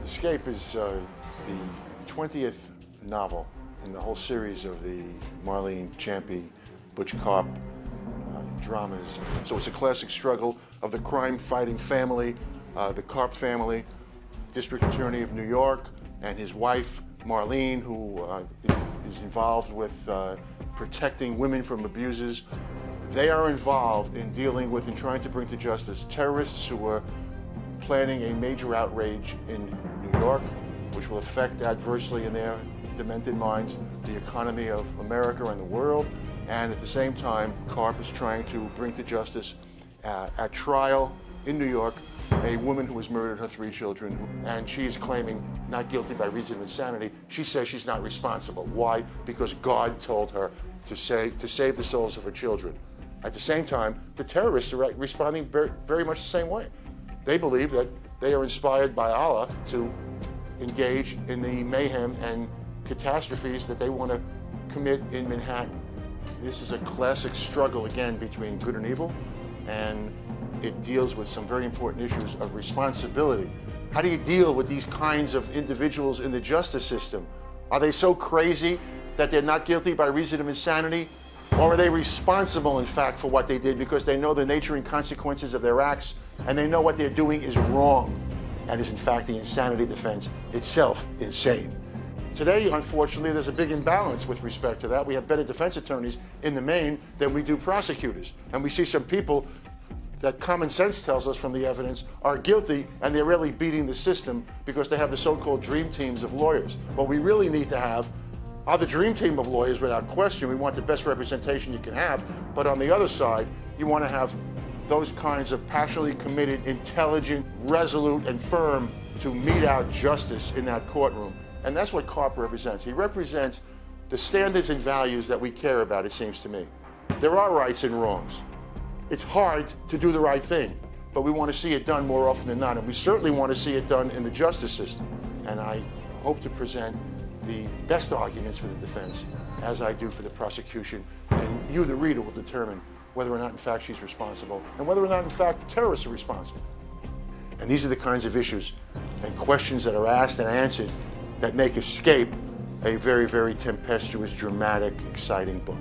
Escape is the 20th novel in the whole series of the Marlene Champy, Butch Carp dramas. So it's a classic struggle of the crime-fighting family, the Carp family, District Attorney of New York, and his wife, Marlene, who is involved with protecting women from abuses. They are involved in dealing with and trying to bring to justice terrorists who are planning a major outrage in New York, which will affect adversely in their demented minds the economy of America and the world. And at the same time, Carp is trying to bring to justice at trial in New York a woman who has murdered her 3 children, and she is claiming not guilty by reason of insanity. She says she's not responsible. Why? Because God told her to save the souls of her children. At the same time, the terrorists are responding very much the same way. They believe that they are inspired by Allah to engage in the mayhem and catastrophes that they want to commit in Manhattan. This is a classic struggle, again, between good and evil, and it deals with some very important issues of responsibility. How do you deal with these kinds of individuals in the justice system? Are they so crazy that they're not guilty by reason of insanity? Or are they responsible, in fact, for what they did because they know the nature and consequences of their acts, and they know what they're doing is wrong, and is in fact the insanity defense itself insane? Today, unfortunately, there's a big imbalance with respect to that. We have better defense attorneys in the main than we do prosecutors. And we see some people that common sense tells us from the evidence are guilty, and they're really beating the system because they have the so-called dream teams of lawyers. What we really need to have are the dream team of lawyers, without question. We want the best representation you can have. But on the other side, you want to have those kinds of passionately committed, intelligent, resolute, and firm to mete out justice in that courtroom. And that's what Carp represents. He represents the standards and values that we care about, it seems to me. There are rights and wrongs. It's hard to do the right thing, but we want to see it done more often than not. And we certainly want to see it done in the justice system. And I hope to present the best arguments for the defense, as I do for the prosecution, and you, the reader, will determine whether or not, in fact, she's responsible, and whether or not, in fact, the terrorists are responsible. And these are the kinds of issues and questions that are asked and answered that make Escape a very, very tempestuous, dramatic, exciting book.